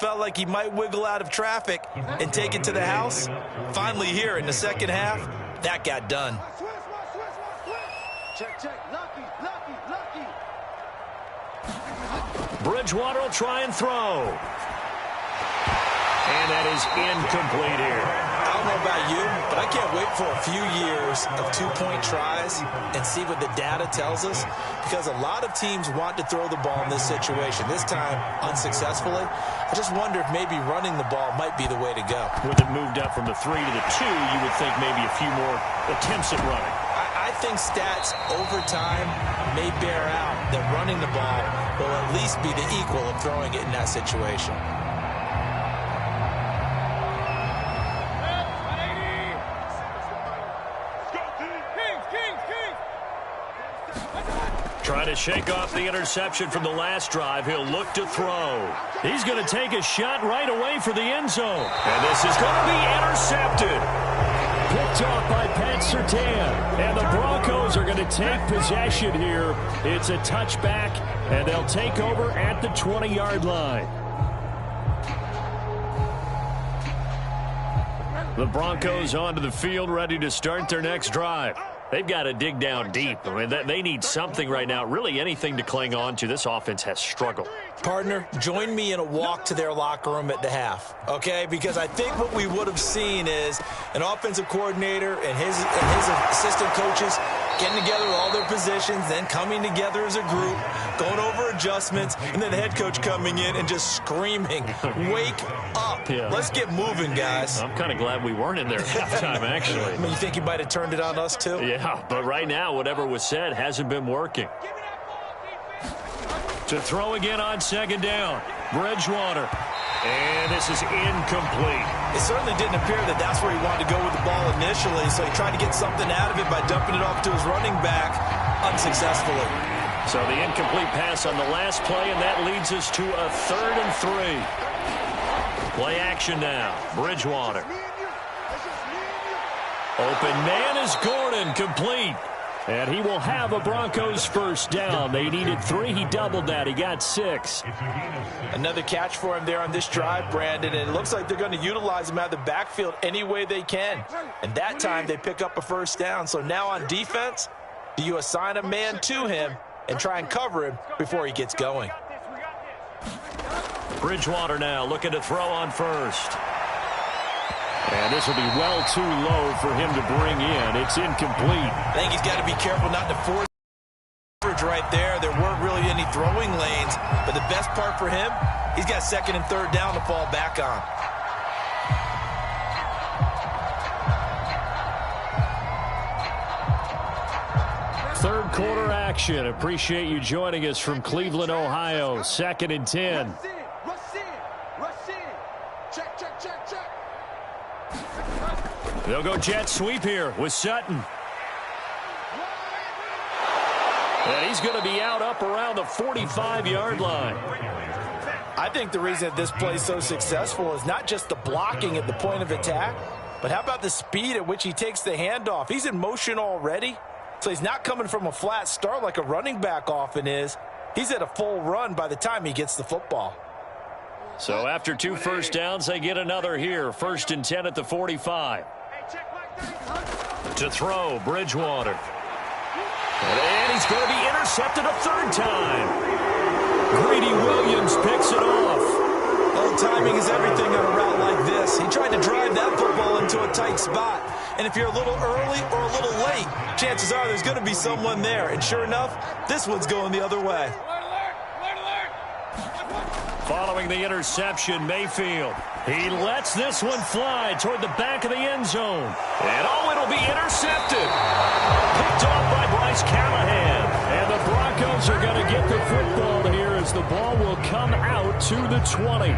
felt like he might wiggle out of traffic and take it to the house. Finally here in the second half, that got done. Check. Lucky. Bridgewater will try and throw. And that is incomplete here. I don't know about you, but I can't wait for a few years of two-point tries and see what the data tells us, because a lot of teams want to throw the ball in this situation, this time unsuccessfully. I just wonder if maybe running the ball might be the way to go. With it moved up from the 3 to the 2, you would think maybe a few more attempts at running. I think stats over time may bear out that running the ball will at least be the equal of throwing it in that situation. Trying to shake off the interception from the last drive. He'll look to throw. He's going to take a shot right away for the end zone. And this is going to be intercepted. Picked off by Pat Surtain. And the Broncos are going to take possession here. It's a touchback, and they'll take over at the 20-yard line. The Broncos onto the field, ready to start their next drive. They've got to dig down deep. I mean, they need something right now, really anything to cling on to. This offense has struggled. Partner, join me in a walk to their locker room at the half, okay? Because I think what we would have seen is an offensive coordinator and his assistant coaches getting together with all their positions, then coming together as a group, going over adjustments, and then the head coach coming in and just screaming, wake up. Yeah. Let's get moving, guys. I'm kind of glad we weren't in there at halftime, actually. I mean, you think he might have turned it on us, too? Yeah, but right now, whatever was said hasn't been working. To throw again on second down. Bridgewater. And this is incomplete. It certainly didn't appear that that's where he wanted to go with the ball initially, so he tried to get something out of it by dumping it off to his running back unsuccessfully. So the incomplete pass on the last play, and that leads us to a 3rd and 3. Play action now. Bridgewater. Open man is Gordon, complete. And he will have a Broncos first down. They needed 3. He doubled that. He got 6. Another catch for him there on this drive, Brandon. And it looks like they're going to utilize him out of the backfield any way they can. And that time they pick up a first down. So now on defense, do you assign a man to him and try and cover him before he gets going? Bridgewater now looking to throw on first. And this will be well too low for him to bring in. It's incomplete. I think he's got to be careful not to force coverage right there. There weren't really any throwing lanes. But the best part for him, he's got 2nd and 3rd down to fall back on. Third quarter action. Appreciate you joining us from Cleveland, Ohio. 2nd and 10. Rush in. Check. They'll go jet sweep here with Sutton. And he's going to be out up around the 45-yard line. I think the reason that this play is so successful is not just the blocking at the point of attack, but how about the speed at which he takes the handoff? He's in motion already, so he's not coming from a flat start like a running back often is. He's at a full run by the time he gets the football. So after 2 first downs, they get another here. 1st and 10 at the 45. To throw, Bridgewater. And he's going to be intercepted a 3rd time. Greedy Williams picks it off. Well, timing is everything on a route like this. He tried to drive that football into a tight spot. And if you're a little early or a little late, chances are there's going to be someone there. And sure enough, this one's going the other way. Following the interception, Mayfield. He lets this one fly toward the back of the end zone. And it'll be intercepted. Picked off by Bryce Callahan. And the Broncos are going to get the football here as the ball will come out to the 20.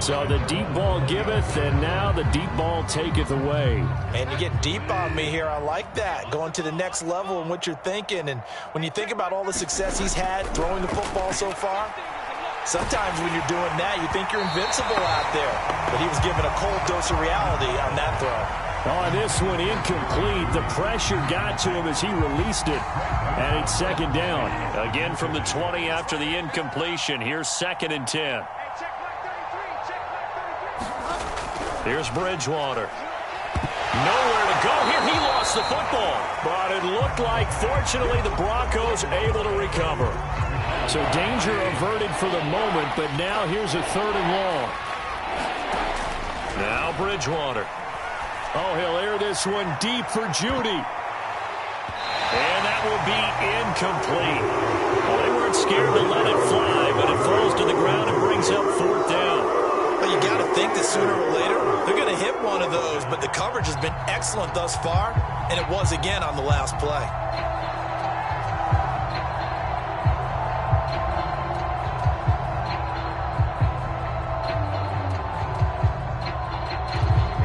So the deep ball giveth, and now the deep ball taketh away. And you're getting deep on me here. I like that. Going to the next level in what you're thinking. And when you think about all the success he's had throwing the football so far, sometimes when you're doing that, you think you're invincible out there. But he was given a cold dose of reality on that throw. On this one, incomplete. The pressure got to him as he released it. And it's 2nd down. Again from the 20 after the incompletion. Here's 2nd and 10. Here's Bridgewater. Nowhere to go here. He lost the football. But it looked like, fortunately, the Broncos able to recover. So danger averted for the moment, but now here's a 3rd and long. Now Bridgewater. Oh, he'll air this one deep for Judy. And that will be incomplete. Well, they weren't scared to let it fly, but it falls to the ground and brings up 4th down. Well, you got to think that sooner or later they're going to hit one of those, but the coverage has been excellent thus far, and it was again on the last play.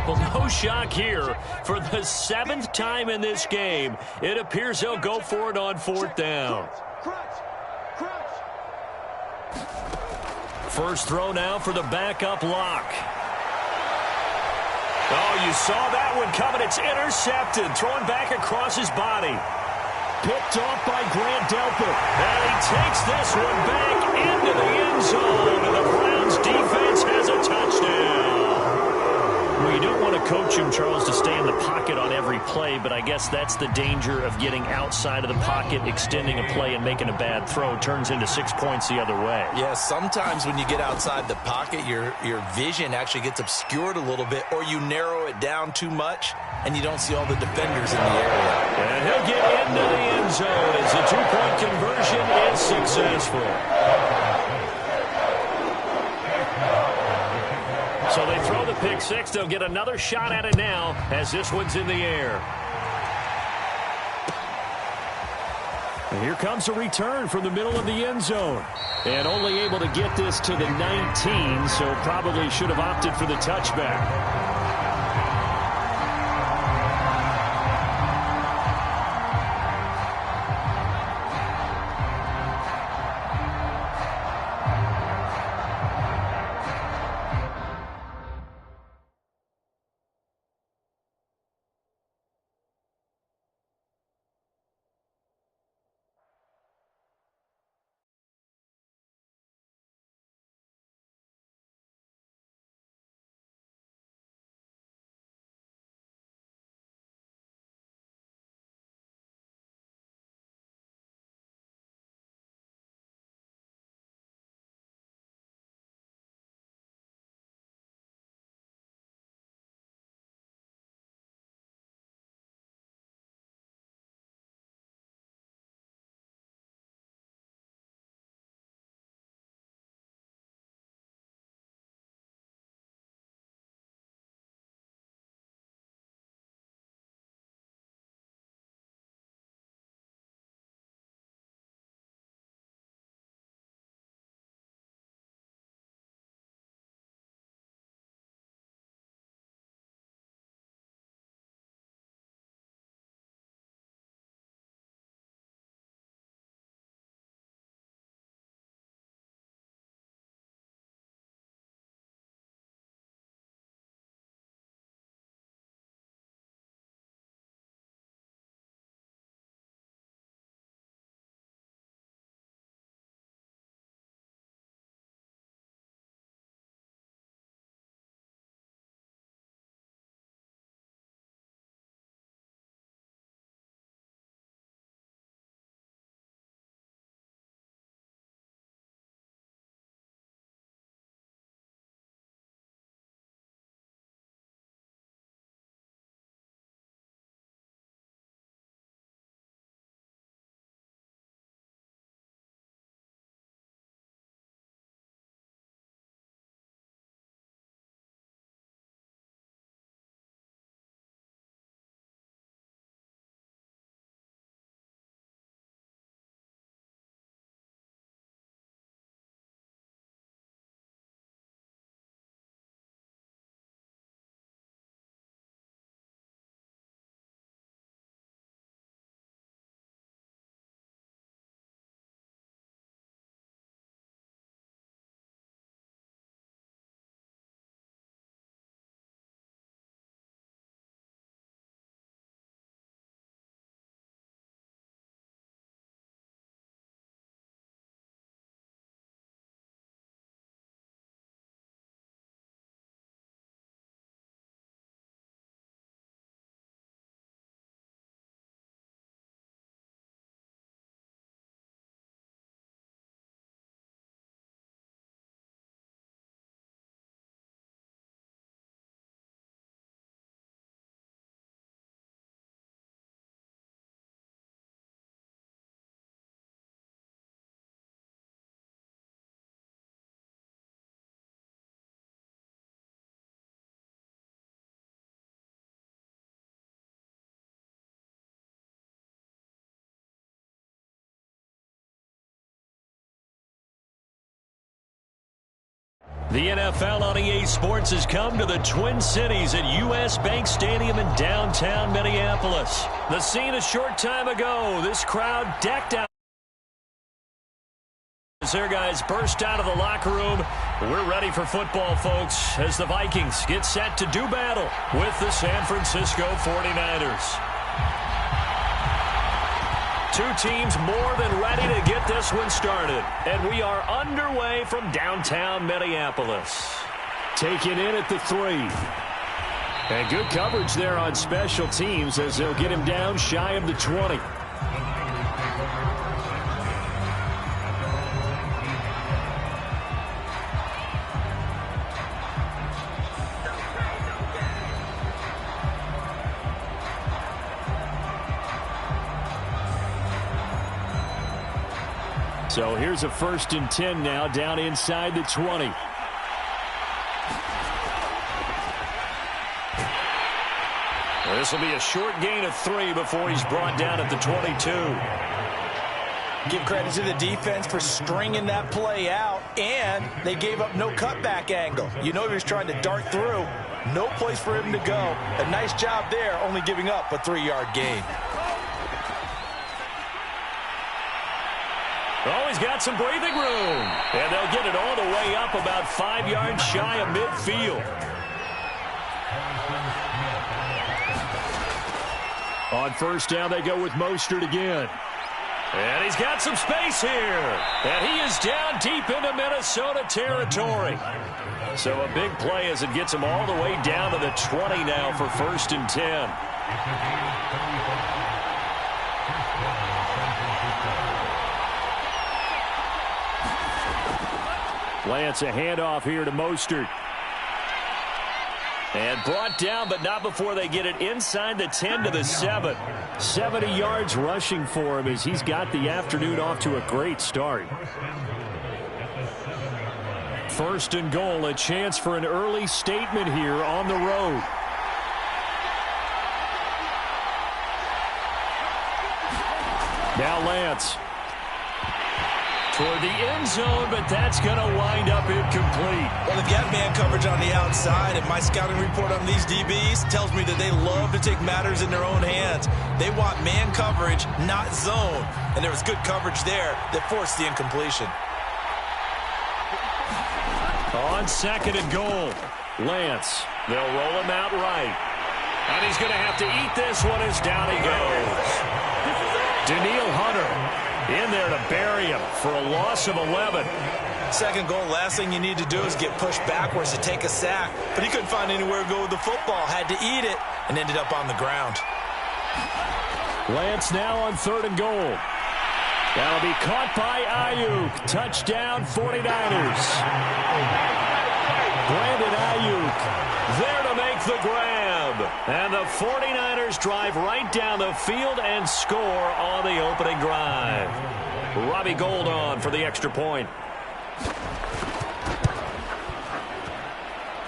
Well, no shock here. For the 7th time in this game, it appears he'll go for it on 4th down. First throw now for the backup lock. Oh, you saw that one coming. It's intercepted. Thrown back across his body. Picked off by Grant Delpit. And he takes this one back into the end zone. And the Browns defense has a touchdown. Well, you don't want to coach him, Charles, to stay in the pocket on every play, but I guess that's the danger of getting outside of the pocket, extending a play, and making a bad throw. Turns into 6 points the other way. Yeah, sometimes when you get outside the pocket, your vision actually gets obscured a little bit, or you narrow it down too much, and you don't see all the defenders in the area. And he'll get into the end zone as the 2-point conversion is successful. So they throw the pick six. They'll get another shot at it now as this one's in the air. And here comes a return from the middle of the end zone. And only able to get this to the 19, so probably should have opted for the touchback. The NFL on EA Sports has come to the Twin Cities at U.S. Bank Stadium in downtown Minneapolis. The scene a short time ago. This crowd decked out as their guys burst out of the locker room. We're ready for football, folks, as the Vikings get set to do battle with the San Francisco 49ers. Two teams more than ready to get this one started. And we are underway from downtown Minneapolis. Taken in at the 3. And good coverage there on special teams as they'll get him down shy of the 20. So here's a 1st and 10 now down inside the 20. This will be a short gain of 3 before he's brought down at the 22. Give credit to the defense for stringing that play out, and they gave up no cutback angle. You know he was trying to dart through. No place for him to go. A nice job there, only giving up a 3-yard gain. Oh, he's got some breathing room. And they'll get it all the way up about 5 yards shy of midfield. On 1st down, they go with Mostert again. And he's got some space here. And he is down deep into Minnesota territory. So a big play as it gets him all the way down to the 20 now for 1st and 10. Lance, a handoff here to Mostert. And brought down, but not before they get it inside the 10 to the 7. 70 yards rushing for him as he's got the afternoon off to a great start. 1st and goal, a chance for an early statement here on the road. Now Lance. Toward the end zone, but that's going to wind up incomplete. Well, if you have man coverage on the outside, and my scouting report on these DBs tells me that they love to take matters in their own hands. They want man coverage, not zone. And there was good coverage there that forced the incompletion. On 2nd and goal, Lance. They'll roll him out right. And he's going to have to eat this one as down he goes. Daniil Hunter in there to bury him for a loss of 11. 2nd goal, last thing you need to do is get pushed backwards to take a sack. But he couldn't find anywhere to go with the football. Had to eat it and ended up on the ground. Lance now on 3rd and goal. That'll be caught by Ayuk. Touchdown 49ers. Brandon Ayuk there to make the grab. And the 49ers drive right down the field and score on the opening drive. Robbie Gould on for the extra point.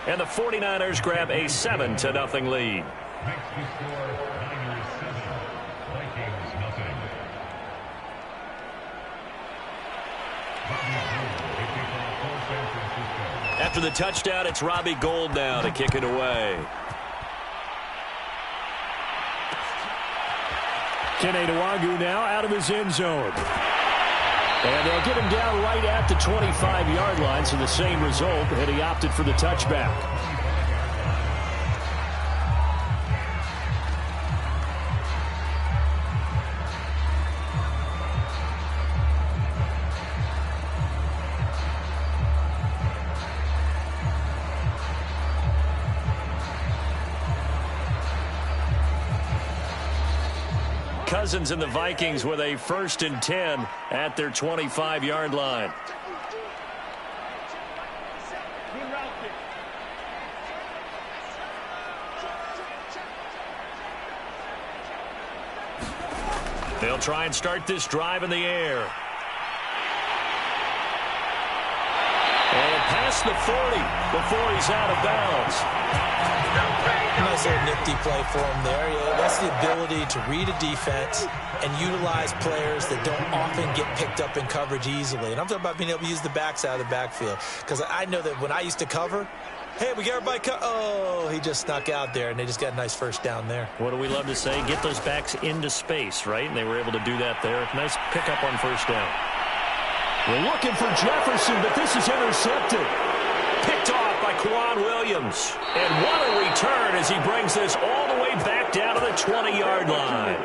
And the 49ers grab a 7-0 lead. After the touchdown, it's Robbie Gould now to kick it away. Kene Nwangwu now out of his end zone. And they'll get him down right at the 25-yard line, so the same result, and he opted for the touchback. Cousins and the Vikings with a 1st and 10 at their 25-yard line. They'll try and start this drive in the air. And pass across the 40 before he's out of bounds. Nice little nifty play for him there. Yeah, that's the ability to read a defense and utilize players that don't often get picked up in coverage easily. And I'm talking about being able to use the backside of the backfield. Because I know that when I used to cover, hey, we got everybody oh, he just snuck out there, and they just got a nice first down there. What do we love to say? Get those backs into space, right? And they were able to do that there. Nice pickup on first down. We're looking for Jefferson, but this is intercepted. Picked off by Quan Williams. And what a return as he brings this all the way back down to the 20-yard line.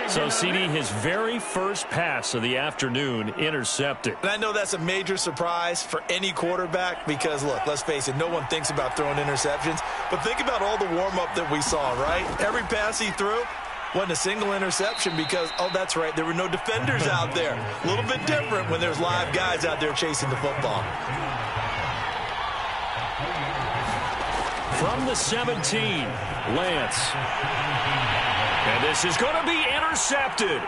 So, CD, his very first pass of the afternoon intercepted. And I know that's a major surprise for any quarterback because, look, let's face it, no one thinks about throwing interceptions. But think about all the warm-up that we saw, right? Every pass he threw wasn't a single interception because, oh, that's right, there were no defenders out there. A little bit different when there's live guys out there chasing the football. From the 17, Lance. And this is going to be intercepted.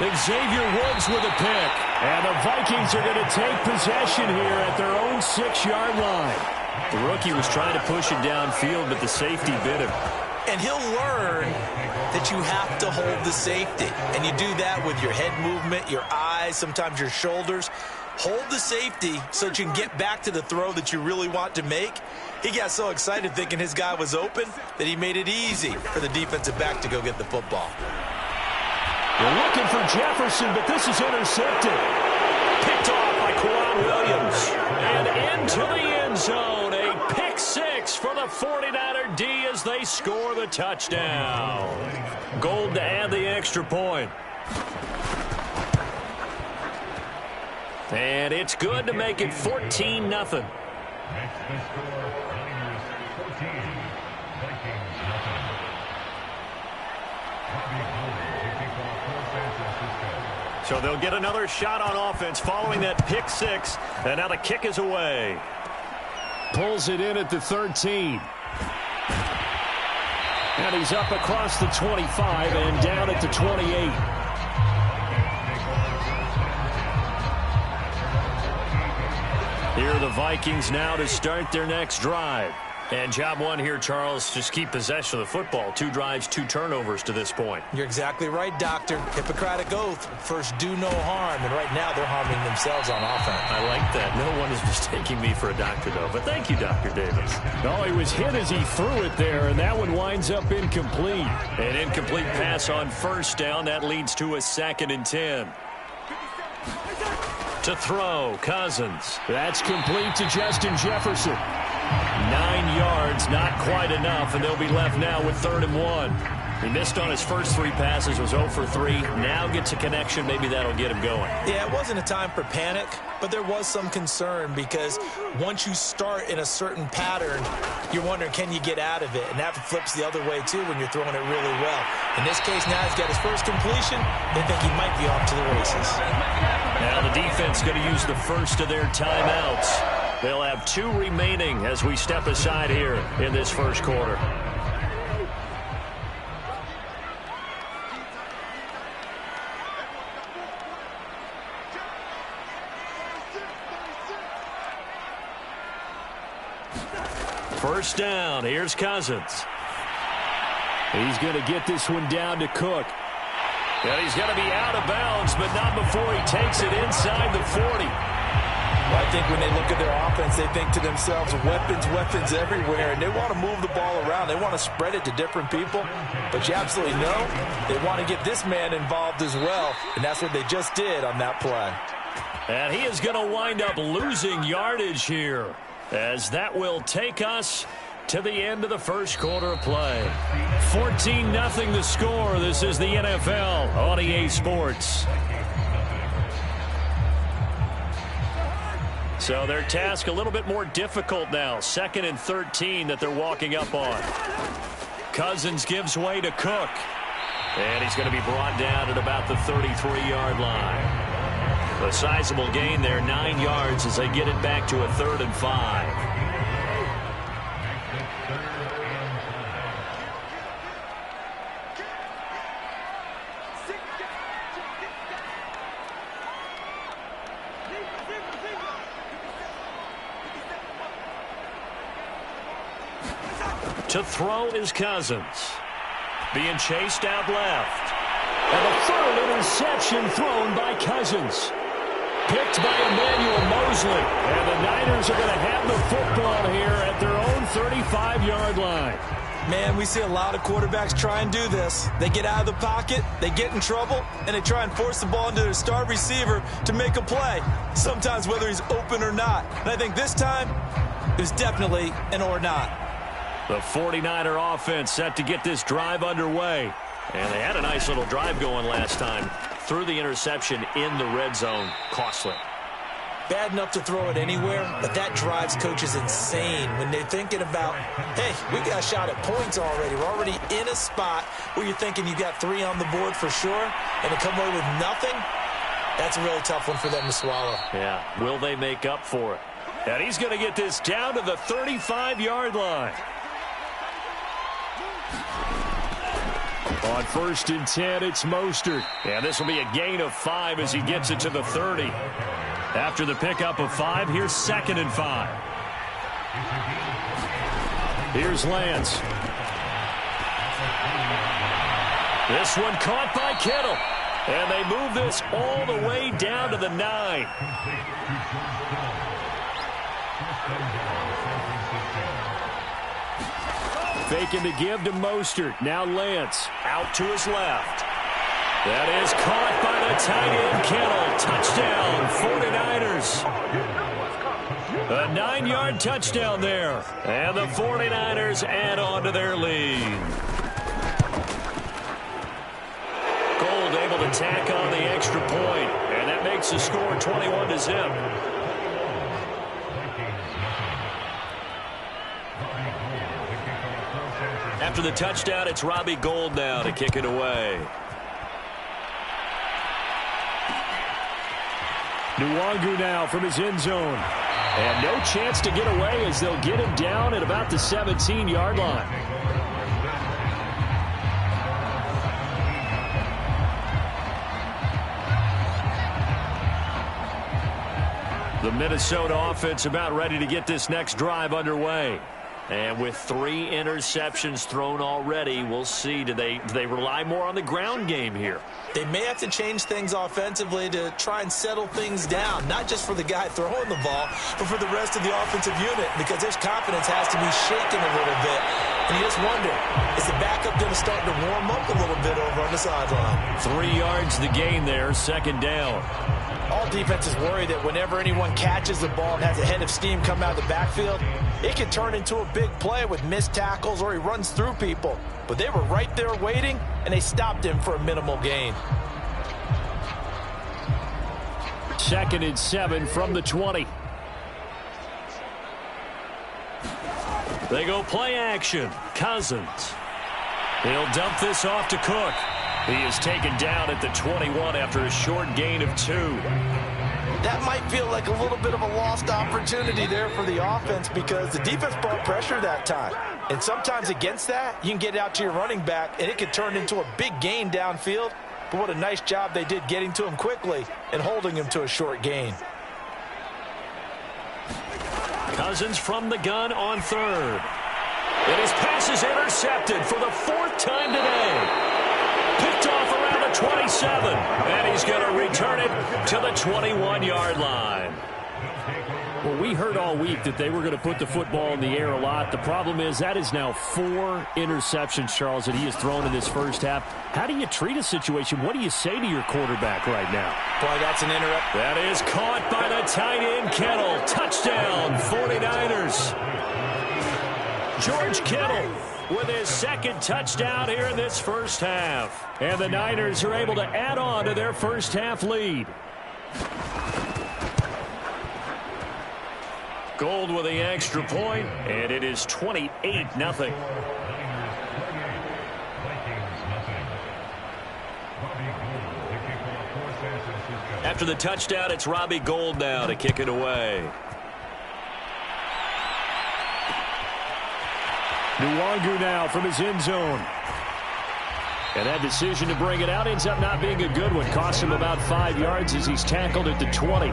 Xavier Woods with a pick. And the Vikings are going to take possession here at their own 6-yard line. The rookie was trying to push it downfield, but the safety bit him. And he'll learn that you have to hold the safety. And you do that with your head movement, your eyes, sometimes your shoulders. Hold the safety so that you can get back to the throw that you really want to make. He got so excited thinking his guy was open that he made it easy for the defensive back to go get the football. They're looking for Jefferson, but this is intercepted. Picked off by Quan Williams. And into the end zone. A pick six for the 49er D as they score the touchdown. Gold to add the extra point. And it's good to make it 14-0. Next to score, Niners 14, Vikings nothing. So they'll get another shot on offense following that pick six. And now the kick is away. Pulls it in at the 13. And he's up across the 25 and down at the 28. Here are the Vikings now to start their next drive. And job one here, Charles, just keep possession of the football. 2 drives, 2 turnovers to this point. You're exactly right, Doctor. Hippocratic oath. First, do no harm. And right now, they're harming themselves on offense. I like that. No one is mistaking me for a doctor, though. But thank you, Dr. Davis. No, he was hit as he threw it there, and that one winds up incomplete. An incomplete pass on first down. That leads to a 2nd and 10. To throw, Cousins. That's complete to Justin Jefferson. 9 yards, not quite enough, and they'll be left now with 3rd and 1. He missed on his first 3 passes, was 0 for 3. Now gets a connection. Maybe that'll get him going. Yeah, it wasn't a time for panic, but there was some concern because once you start in a certain pattern, you're wondering, can you get out of it? And that flips the other way, too, when you're throwing it really well. In this case, now he's got his first completion. They think he might be off to the races. Now the defense going to use the first of their timeouts. They'll have 2 remaining as we step aside here in this first quarter. First down. Here's Cousins. He's going to get this one down to Cook. And he's going to be out of bounds, but not before he takes it inside the 40. Well, I think when they look at their offense, they think to themselves, weapons everywhere, and they want to move the ball around. They want to spread it to different people, but you absolutely know they want to get this man involved as well, and that's what they just did on that play. And he is going to wind up losing yardage here, as that will take us to the end of the first quarter of play. 14-0 the score. This is the NFL on EA Sports. So their task a little bit more difficult now. 2nd and 13 that they're walking up on. Cousins gives way to Cook. And he's going to be brought down at about the 33-yard line. A sizable gain there, 9 yards as they get it back to a 3rd and 5. To throw is Cousins. Being chased out left. And the third interception thrown by Cousins. Picked by Emmanuel Mosley. And the Niners are going to have the football here at their own 35-yard line. Man, we see a lot of quarterbacks try and do this. They get out of the pocket, they get in trouble, and they try and force the ball into their star receiver to make a play, sometimes whether he's open or not. And I think this time, it was definitely an or not. The 49er offense set to get this drive underway. And they had a nice little drive going last time. Threw the interception in the red zone. Costly. Bad enough to throw it anywhere, but that drives coaches insane when they're thinking about, hey, we got a shot at points already. We're already in a spot where you're thinking you got 3 on the board for sure, and to come away with nothing, that's a really tough one for them to swallow. Yeah, will they make up for it? And he's going to get this down to the 35-yard line. On 1st and 10, it's Mostert. And this will be a gain of 5 as he gets it to the 30. After the pickup of 5, here's 2nd and 5. Here's Lance. This one caught by Kittle. And they move this all the way down to the 9. Faking the give to Mostert. Now Lance out to his left. That is caught by the tight end Kittle. Touchdown, 49ers. A 9-yard touchdown there. And the 49ers add on to their lead. Gold able to tack on the extra point. And that makes the score 21-0. After the touchdown, it's Robbie Gould now to kick it away. Nwangu now from his end zone. And no chance to get away as they'll get him down at about the 17-yard line. The Minnesota offense about ready to get this next drive underway. And with 3 interceptions thrown already, we'll see. Do they rely more on the ground game here? They may have to change things offensively to try and settle things down, not just for the guy throwing the ball, but for the rest of the offensive unit, because their confidence has to be shaken a little bit. And you just wonder, is the backup going to start to warm up a little bit over on the sideline? 3 yards the gain there, 2nd down. All defenses worry that whenever anyone catches the ball and has a head of steam come out of the backfield, it can turn into a big play with missed tackles or he runs through people. But they were right there waiting, and they stopped him for a minimal gain. 2nd and 7 from the 20. They go play action. Cousins. He'll dump this off to Cook. He is taken down at the 21 after a short gain of 2. That might feel like a little bit of a lost opportunity there for the offense because the defense brought pressure that time. And sometimes against that, you can get out to your running back, and it could turn into a big gain downfield. But what a nice job they did getting to him quickly and holding him to a short gain. Cousins from the gun on 3rd. And his pass is intercepted for the 4th time today. Picked off around the 27. And he's going to return it to the 21-yard line. Well, we heard all week that they were going to put the football in the air a lot. The problem is that is now 4 interceptions, Charles, that he has thrown in this first half. How do you treat a situation? What do you say to your quarterback right now? Boy, that's an interrupt. That is caught by the tight end Kittle. Touchdown, 49ers. George Kittle with his 2nd touchdown here in this first half. And the Niners are able to add on to their first half lead. Gold with the extra point, and it is 28-0. After the touchdown, it's Robbie Gould now to kick it away. Nwangu now from his end zone. And that decision to bring it out ends up not being a good one. Costs him about 5 yards as he's tackled at the 20.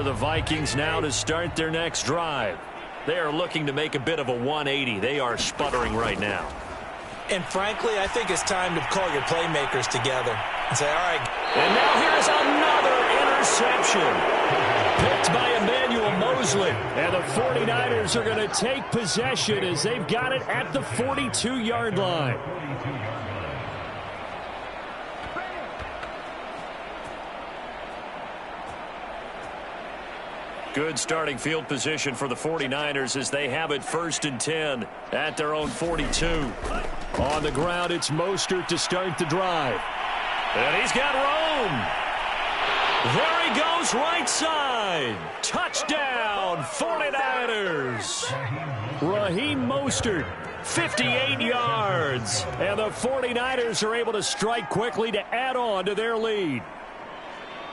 the Vikings now to start their next drive. They are looking to make a bit of a 180. They are sputtering right now. And frankly, I think it's time to call your playmakers together and say, all right. And now here's another interception. Picked by Emmanuel Mosley. And the 49ers are going to take possession as they've got it at the 42-yard line. Good starting field position for the 49ers as they have it 1st and 10 at their own 42. On the ground, it's Mostert to start the drive. And he's got room. There he goes, right side. Touchdown, 49ers. Raheem Mostert, 58 yards. And the 49ers are able to strike quickly to add on to their lead.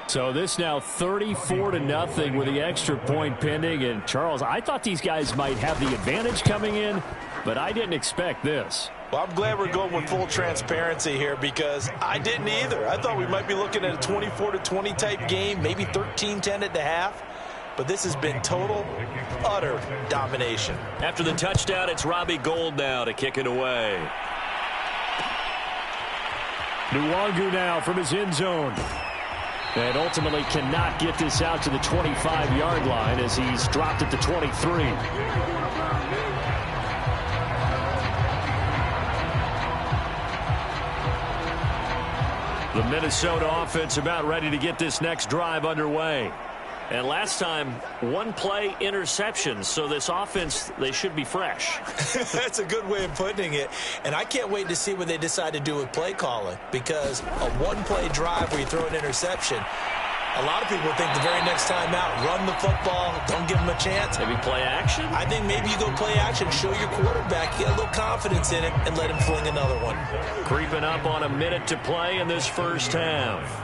So this now 34-0 with the extra point pending. And, Charles, I thought these guys might have the advantage coming in, but I didn't expect this. Well, I'm glad we're going with full transparency here because I didn't either. I thought we might be looking at a 24-20 type game, maybe 13-10 at the half. But this has been total, utter domination. After the touchdown, it's Robbie Gould now to kick it away. Nwangu now from his end zone. And ultimately cannot get this out to the 25-yard line as he's dropped at the 23. The Minnesota offense about ready to get this next drive underway. And last time, one-play interception, so this offense, they should be fresh. That's a good way of putting it. And I can't wait to see what they decide to do with play calling because a one-play drive where you throw an interception, a lot of people think the very next time out, run the football, don't give them a chance. Maybe play action? I think maybe you go play action, show your quarterback, get a little confidence in it, and let him fling another one. Creeping up on a minute to play in this first half.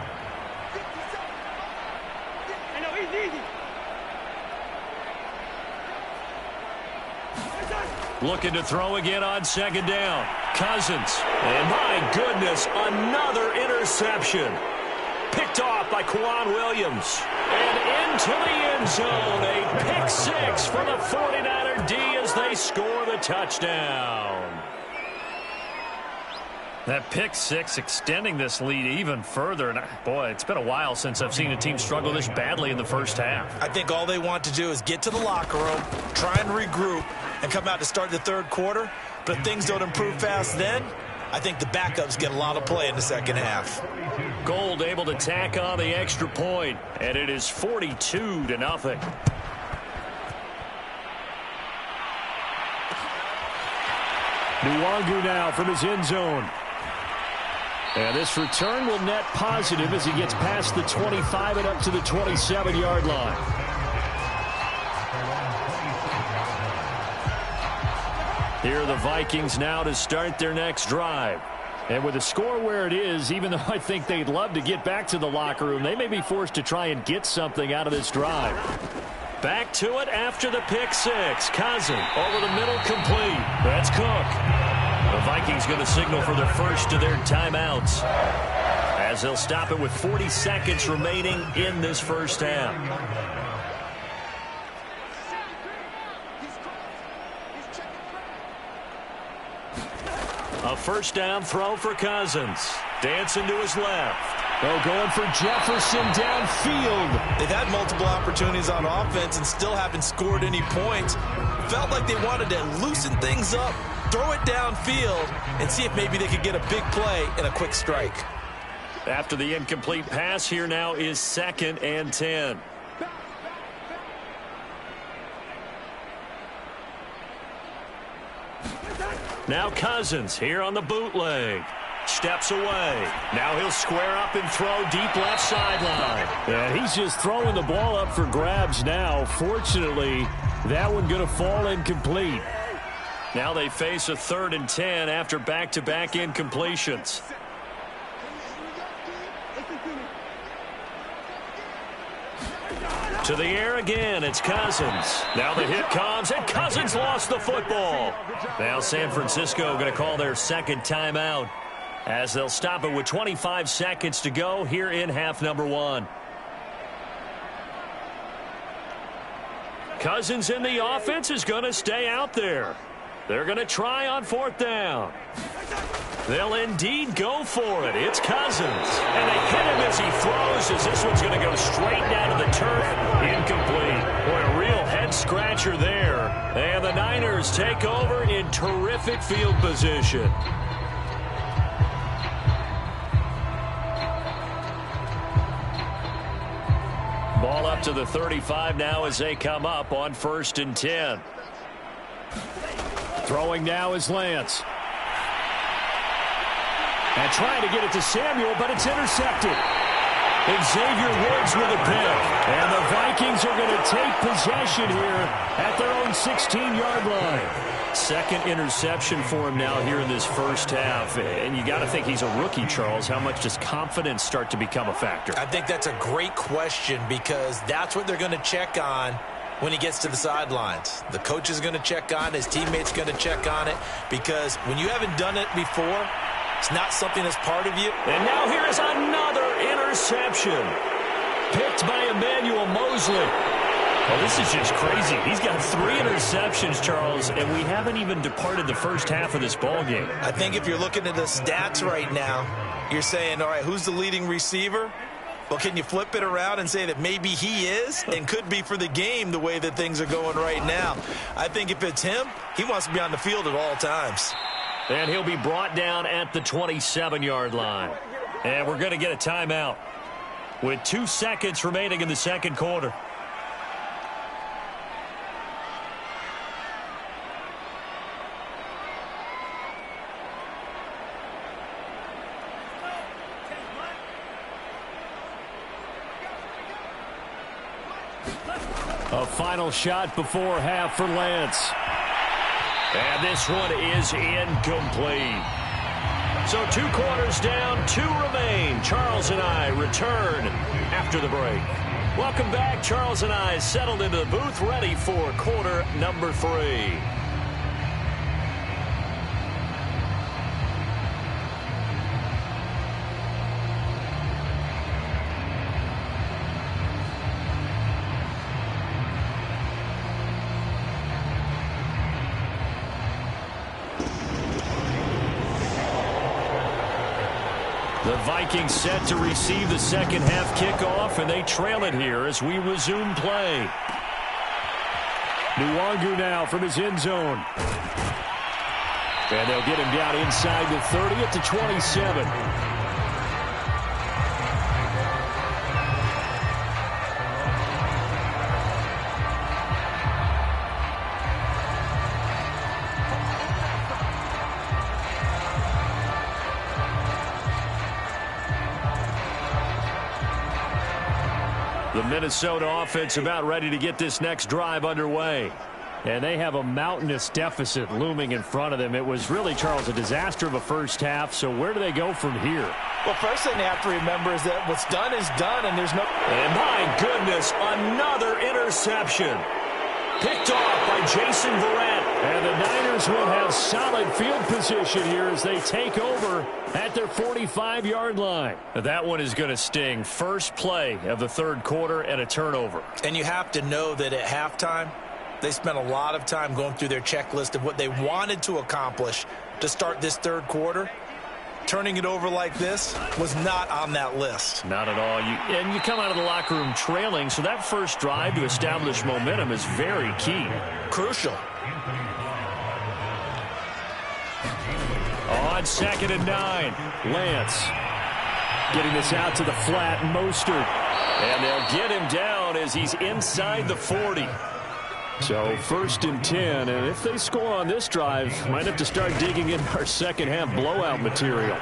Looking to throw again on 2nd down. Cousins. And my goodness, another interception. Picked off by Quan Williams. And into the end zone. A pick 6 for the 49er D as they score the touchdown. That pick 6 extending this lead even further. And boy, it's been a while since I've seen a team struggle this badly in the first half. I think all they want to do is get to the locker room, try and regroup, and come out to start the third quarter. But if things don't improve fast then, I think the backups get a lot of play in the second half. Gould able to tack on the extra point, and it is 42-0. Nwangu now from his end zone. And this return will net positive as he gets past the 25 and up to the 27-yard line. Here are the Vikings now to start their next drive. And with the score where it is, even though I think they'd love to get back to the locker room, they may be forced to try and get something out of this drive. Back to it after the pick 6. Cousin over the middle, complete. That's Cook. The Vikings going to signal for their first of their timeouts as they'll stop it with 40 seconds remaining in this first half. A first down throw for Cousins. Dancing to his left. Oh, going for Jefferson downfield. They've had multiple opportunities on offense and still haven't scored any points. Felt like they wanted to loosen things up, throw it downfield, and see if maybe they could get a big play and a quick strike. After the incomplete pass, here now is 2nd and 10. Now Cousins here on the bootleg. Steps away. Now he'll square up and throw deep left sideline. Yeah, he's just throwing the ball up for grabs now. Fortunately, that one going to fall incomplete. Now they face a 3rd and 10 after back-to-back incompletions. To the air again, it's Cousins. Now the hit comes, and Cousins lost the football. Now San Francisco going to call their second timeout as they'll stop it with 25 seconds to go here in half number 1. Cousins in the offense is going to stay out there. They're going to try on 4th down. They'll indeed go for it. It's Cousins. And they hit him as he throws, as this one's going to go straight down to the turf. Incomplete. Boy, a real head-scratcher there. And the Niners take over in terrific field position. Ball up to the 35 now as they come up on 1st and 10. Throwing now is Lance. And trying to get it to Samuel, but it's intercepted. Xavier Woods with a pick. And the Vikings are going to take possession here at their own 16-yard line. Second interception for him now here in this first half. And you got to think he's a rookie, Charles. How much does confidence start to become a factor? I think that's a great question because that's what they're going to check on when he gets to the sidelines. The coach is going to check on it. His teammates going to check on it because when you haven't done it before, it's not something that's part of you. And now here is another interception. Picked by Emmanuel Mosley. Well, this is just crazy. He's got 3 interceptions, Charles, and we haven't even departed the first half of this ballgame. I think if you're looking at the stats right now, you're saying, all right, who's the leading receiver? Well, can you flip it around and say that maybe he is and could be for the game the way that things are going right now? I think if it's him, he wants to be on the field at all times. And he'll be brought down at the 27-yard line. And we're going to get a timeout with 2 seconds remaining in the second quarter. A final shot before half for Lance. And this one is incomplete. So 2 quarters down, 2 remain. Charles and I return after the break. Welcome back. Charles and I settled into the booth, ready for quarter number 3. The Vikings set to receive the second half kickoff, and they trail it here as we resume play. Nwangu now from his end zone. And they'll get him down inside the 30 at the 27. The Minnesota offense about ready to get this next drive underway. And they have a mountainous deficit looming in front of them. It was really, Charles, a disaster of a first half. So where do they go from here? Well, first thing they have to remember is that what's done is done, and there's no... And my goodness, another interception. Picked off by Jason Verrett. And the Niners will have solid field position here as they take over at their 45-yard line. That one is going to sting. First play of the third quarter and a turnover. And you have to know that at halftime, they spent a lot of time going through their checklist of what they wanted to accomplish to start this third quarter. Turning it over like this was not on that list. Not at all. And you come out of the locker room trailing, so that first drive to establish momentum is very key. Crucial. On 2nd and 9, Lance getting this out to the flat, Mostert. And they'll get him down as he's inside the 40. So 1st and 10, and if they score on this drive, might have to start digging in our second half blowout material.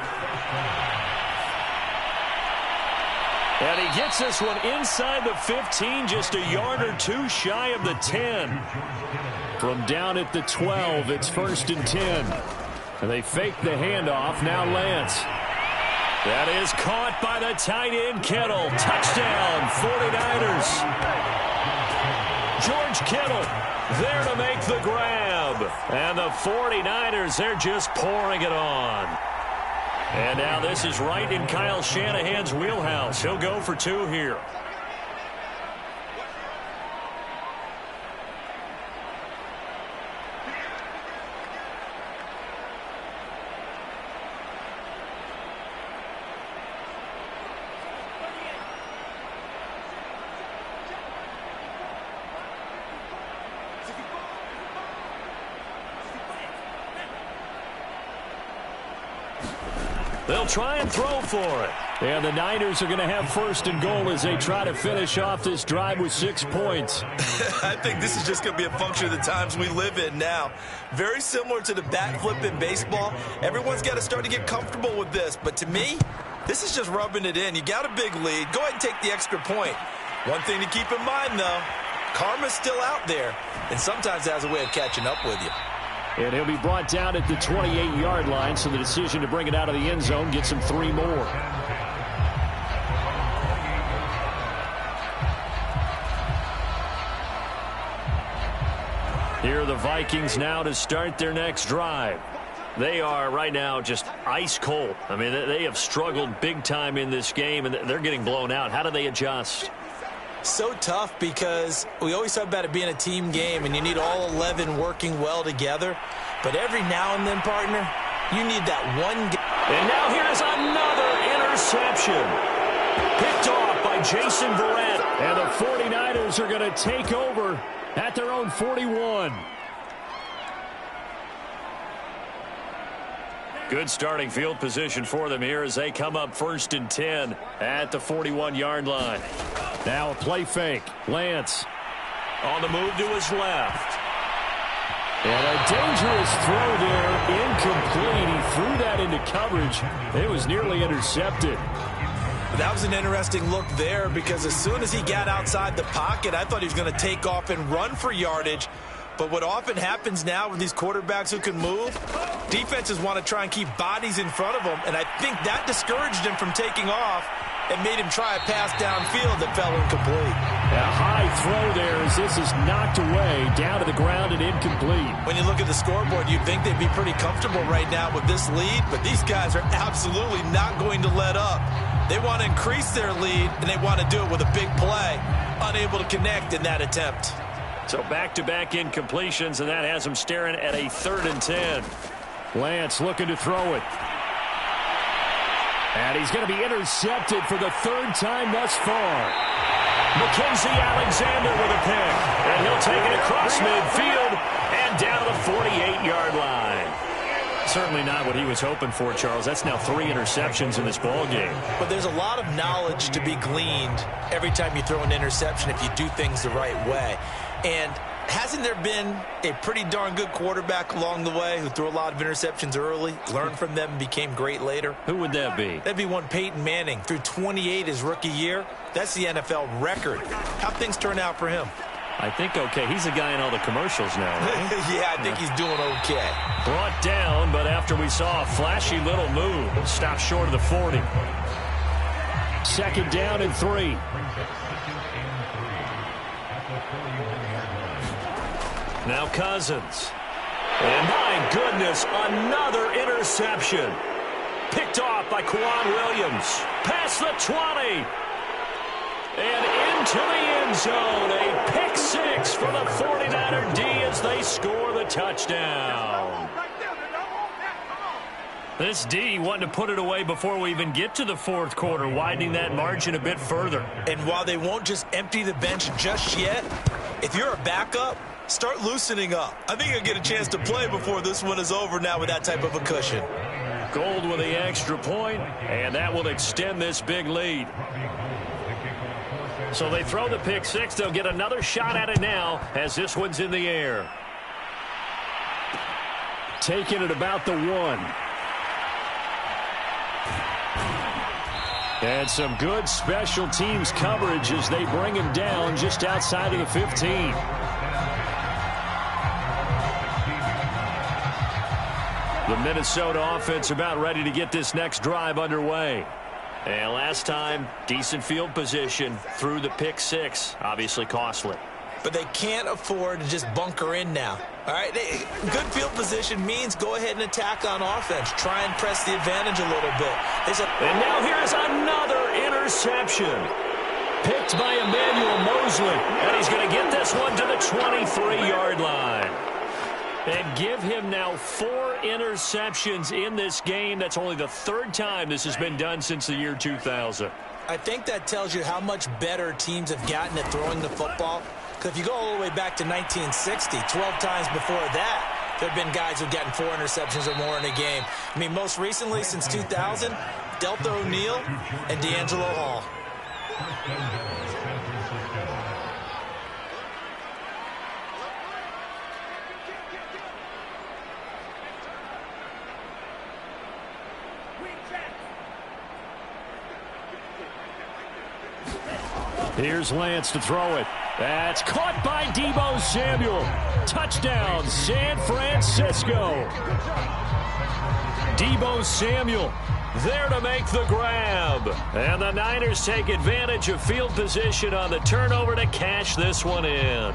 And he gets this one inside the 15, just a yard or 2 shy of the 10. From down at the 12, it's 1st and 10. And they fake the handoff. Now Lance. That is caught by the tight end, Kittle. Touchdown, 49ers. George Kittle there to make the grab. And the 49ers, they're just pouring it on. And now this is right in Kyle Shanahan's wheelhouse. He'll go for 2 here. They'll try and throw for it. And the Niners are going to have first and goal as they try to finish off this drive with 6 points. I think this is just going to be a function of the times we live in now. Very similar to the bat flip in baseball. Everyone's got to start to get comfortable with this. But to me, this is just rubbing it in. You got a big lead. Go ahead and take the extra point. One thing to keep in mind, though, karma's still out there, and sometimes it has a way of catching up with you. And he'll be brought down at the 28-yard line, so the decision to bring it out of the end zone gets him 3 more. Here are the Vikings now to start their next drive. They are right now just ice cold. I mean, they have struggled big time in this game, and they're getting blown out. How do they adjust? So tough because we always talk about it being a team game and you need all 11 working well together. But every now and then, partner, you need that one. And now here's another interception. Picked off by Jason Verrett. And the 49ers are going to take over at their own 41. Good starting field position for them here as they come up 1st and 10 at the 41-yard line. Now a play fake. Lance on the move to his left. And a dangerous throw there. Incomplete. He threw that into coverage. It was nearly intercepted. That was an interesting look there because as soon as he got outside the pocket, I thought he was going to take off and run for yardage. But what often happens now with these quarterbacks who can move, defenses want to try and keep bodies in front of them, and I think that discouraged him from taking off and made him try a pass downfield that fell incomplete. A high throw there as this is knocked away, down to the ground and incomplete. When you look at the scoreboard, you'd think they'd be pretty comfortable right now with this lead, but these guys are absolutely not going to let up. They want to increase their lead, and they want to do it with a big play, unable to connect in that attempt. So back-to-back incompletions, and that has him staring at a 3rd and 10. Lance looking to throw it. And he's going to be intercepted for the 3rd time thus far. Mackenzie Alexander with a pick. And he'll take it across midfield and down to the 48-yard line. Certainly not what he was hoping for, Charles. That's now 3 interceptions in this ball game. But there's a lot of knowledge to be gleaned every time you throw an interception if you do things the right way. And hasn't there been a pretty darn good quarterback along the way who threw a lot of interceptions early, learned from them, and became great later? Who would that be? That'd be one Peyton Manning. Threw 28 his rookie year. That's the NFL record. How'd things turn out for him? I think okay. He's a guy in all the commercials now, right? Yeah, I think he's doing okay. Brought down, but after we saw a flashy little move, stopped short of the 40. 2nd down and 3. Now Cousins. And my goodness, another interception. Picked off by Quan Williams. Past the 20. And into the end zone. A pick 6 for the 49er D as they score the touchdown. This D wanting to put it away before we even get to the 4th quarter, widening that margin a bit further. And while they won't just empty the bench just yet, if you're a backup, start loosening up. I think you'll get a chance to play before this one is over now with that type of a cushion. Gold with the extra point, and that will extend this big lead. So they throw the pick 6. They'll get another shot at it now as this one's in the air. Taking it about the 1. And some good special teams coverage as they bring him down just outside of the 15. The Minnesota offense about ready to get this next drive underway. And last time, decent field position through the pick 6. Obviously costly. But they can't afford to just bunker in now. All right, good field position means go ahead and attack on offense. Try and press the advantage a little bit. And now here's another interception. Picked by Emmanuel Mosley. And he's going to get this one to the 23-yard line. And give him now 4 interceptions in this game. That's only the 3rd time this has been done since the year 2000. I think that tells you how much better teams have gotten at throwing the football. Because if you go all the way back to 1960, 12 times before that, there have been guys who've gotten 4 interceptions or more in a game. I mean, most recently, since 2000, Delta O'Neal and D'Angelo Hall. Here's Lance to throw it. That's caught by Deebo Samuel. Touchdown, San Francisco. Deebo Samuel there to make the grab. And the Niners take advantage of field position on the turnover to cash this one in.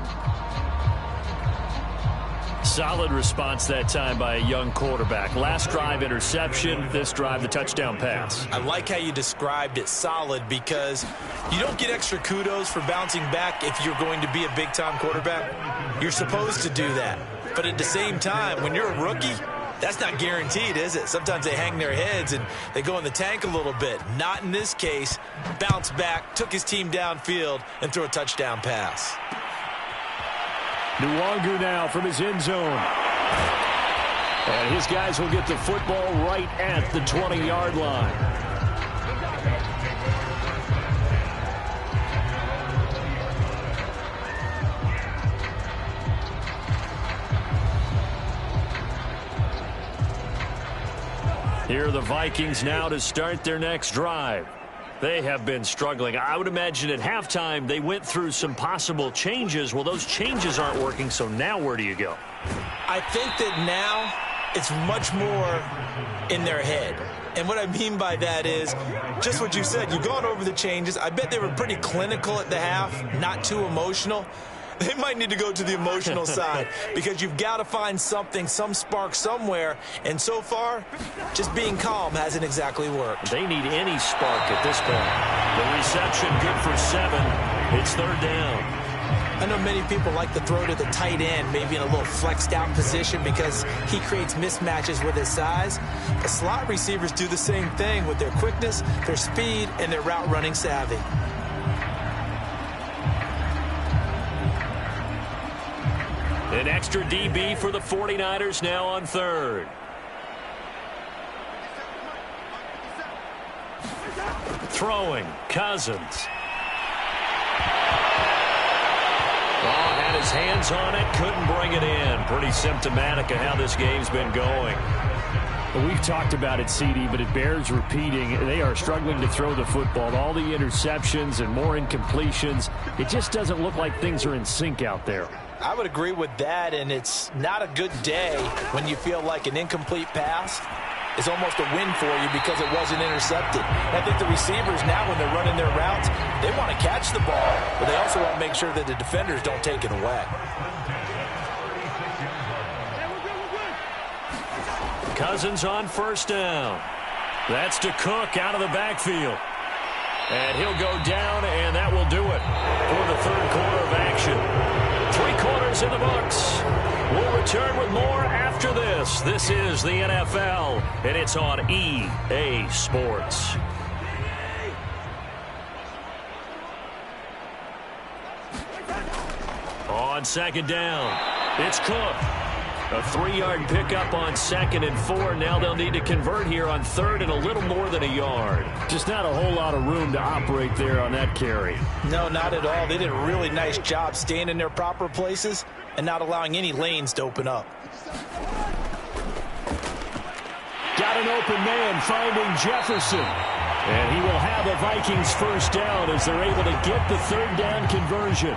Solid response that time by a young quarterback. Last drive, interception. This drive, the touchdown pass. I like how you described it, solid, because you don't get extra kudos for bouncing back if you're going to be a big-time quarterback. You're supposed to do that. But at the same time, when you're a rookie, that's not guaranteed, is it? Sometimes they hang their heads and they go in the tank a little bit. Not in this case. Bounced back, took his team downfield, and threw a touchdown pass. Nwangu now from his end zone. And his guys will get the football right at the 20-yard line. Here are the Vikings now to start their next drive. They have been struggling. I would imagine at halftime they went through some possible changes. Well, those changes aren't working, so now where do you go? I think that now it's much more in their head. And what I mean by that is just what you said. You've gone over the changes. I bet they were pretty clinical at the half, not too emotional. They might need to go to the emotional side because you've got to find something, some spark somewhere. And so far, just being calm hasn't exactly worked. They need any spark at this point. The reception good for 7. It's third down. I know many people like to throw to the tight end, maybe in a little flexed out position because he creates mismatches with his size. But slot receivers do the same thing with their quickness, their speed, and their route running savvy. An extra DB for the 49ers now on third. Throwing, Cousins. Oh, had his hands on it, couldn't bring it in. Pretty symptomatic of how this game's been going. Well, we've talked about it, CD, but it bears repeating. They are struggling to throw the football. All the interceptions and more incompletions. It just doesn't look like things are in sync out there. I would agree with that, and it's not a good day when you feel like an incomplete pass is almost a win for you because it wasn't intercepted. And I think the receivers now, when they're running their routes, they want to catch the ball, but they also want to make sure that the defenders don't take it away. Cousins on first down. That's to Cook out of the backfield. And he'll go down, and that will do it for the third quarter of action. 3 quarters in the books. We'll return with more after this. This is the NFL, and it's on EA Sports. On second down, it's Cook. A 3-yard pickup on 2nd and 4. Now they'll need to convert here on 3rd and a little more than a yard. Just not a whole lot of room to operate there on that carry. No, not at all. They did a really nice job staying in their proper places and not allowing any lanes to open up. Got an open man finding Jefferson. And he will have a Vikings first down as they're able to get the 3rd down conversion.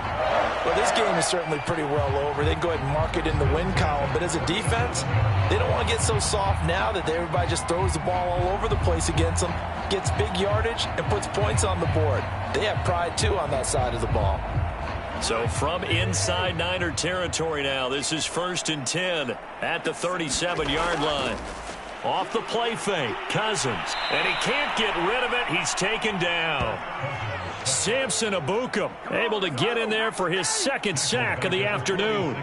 Well, this game is certainly pretty well over. They can go ahead and mark it in the win column. But as a defense, they don't want to get so soft now that everybody just throws the ball all over the place against them, gets big yardage, and puts points on the board. They have pride, too, on that side of the ball. So from inside Niner territory now, this is 1st and 10 at the 37-yard line. Off the play fake, Cousins. And he can't get rid of it. He's taken down. Samson Abukum able to get in there for his 2nd sack of the afternoon.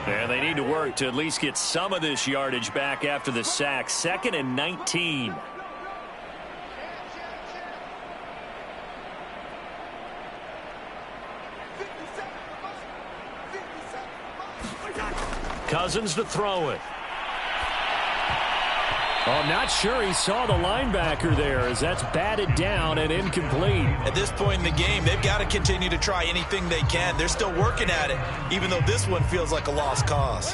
And they need to work to at least get some of this yardage back after the sack. 2nd and 19. Cousins to throw it. Oh, I'm not sure he saw the linebacker there as that's batted down and incomplete. At this point in the game, they've got to continue to try anything they can. They're still working at it, even though this one feels like a lost cause.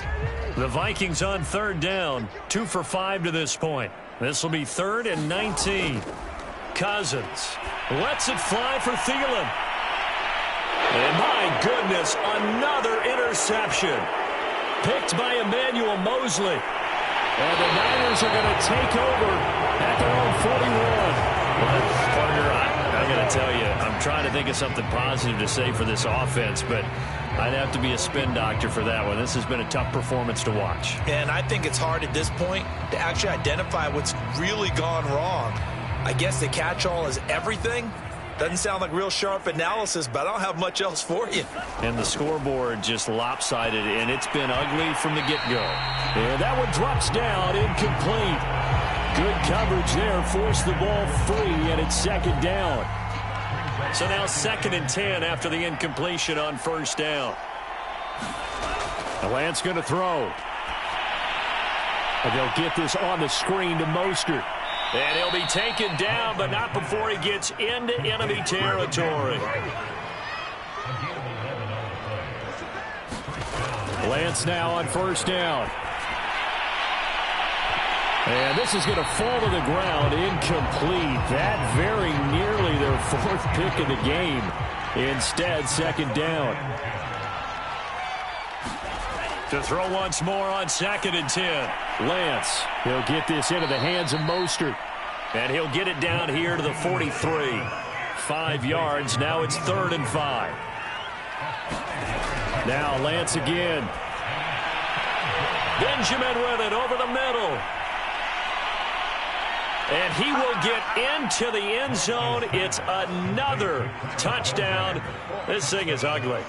The Vikings on third down, 2 for 5 to this point. This will be 3rd and 19. Cousins lets it fly for Thielen. And my goodness, another interception. Picked by Emmanuel Mosley. And the Niners are going to take over at their own 41. Partner, I'm going to tell you, I'm trying to think of something positive to say for this offense, but I'd have to be a spin doctor for that one. This has been a tough performance to watch. And I think it's hard at this point to actually identify what's really gone wrong. I guess the catch-all is everything. Doesn't sound like real sharp analysis, but I don't have much else for you. And the scoreboard just lopsided, and it's been ugly from the get-go. And that one drops down, incomplete. Good coverage there, forced the ball free, and it's 2nd down. So now 2nd and 10 after the incompletion on 1st down. Lance going to throw. And they'll get this on the screen to Mostert. And he'll be taken down, but not before he gets into enemy territory. Lance now on 1st down. And this is going to fall to the ground, incomplete. That very nearly their 4th pick of the game. Instead, 2nd down. To throw once more on 2nd and 10. Lance, he'll get this into the hands of Mostert. And he'll get it down here to the 43. 5 yards. Now it's 3rd and 5. Now Lance again. Benjamin with it over the middle. And he will get into the end zone. It's another touchdown. This thing is ugly.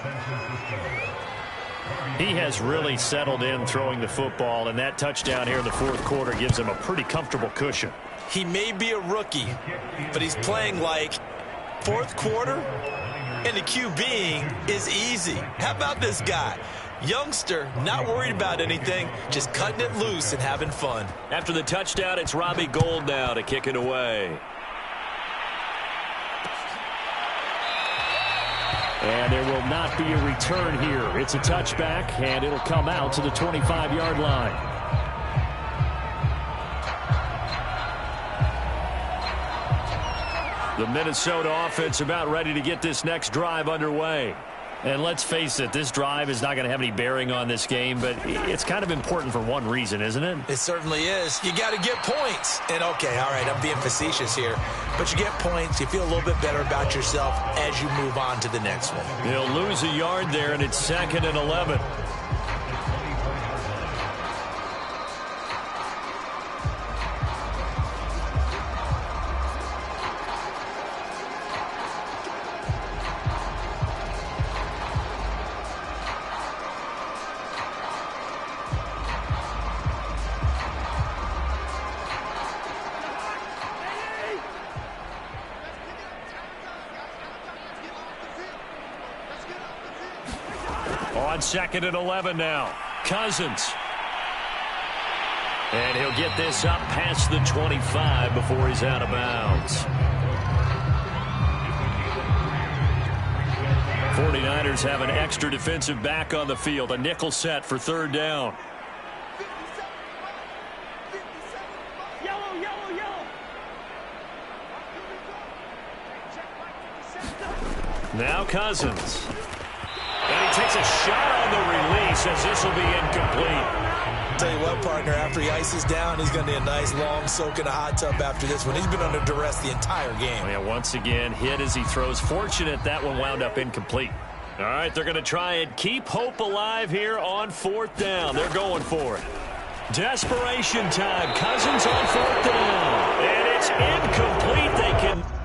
He has really settled in throwing the football, and that touchdown here in the 4th quarter gives him a pretty comfortable cushion. He may be a rookie, but he's playing like 4th quarter, and the QBing is easy. How about this guy? Youngster, not worried about anything, just cutting it loose and having fun. After the touchdown, it's Robbie Gould now to kick it away. And there will not be a return here. It's a touchback, and it'll come out to the 25-yard line. The Minnesota offense about ready to get this next drive underway. And let's face it, this drive is not going to have any bearing on this game, but it's kind of important for one reason, isn't it? It certainly is. You got to get points. And, okay, all right, I'm being facetious here. But you get points, you feel a little bit better about yourself as you move on to the next one. He'll lose a yard there, and it's 2nd and 11. On 2nd and 11 now. Cousins. And he'll get this up past the 25 before he's out of bounds. 49ers have an extra defensive back on the field. A nickel set for 3rd down. Now Cousins. And he takes a shot on the release as this will be incomplete. Tell you what, partner, after he ices down, he's going to need a nice long soak in a hot tub after this one. He's been under duress the entire game. Yeah, once again, hit as he throws. Fortunate that one wound up incomplete. All right, they're going to try and keep hope alive here on 4th down. They're going for it. Desperation time. Cousins on 4th down. And it's incomplete. They can...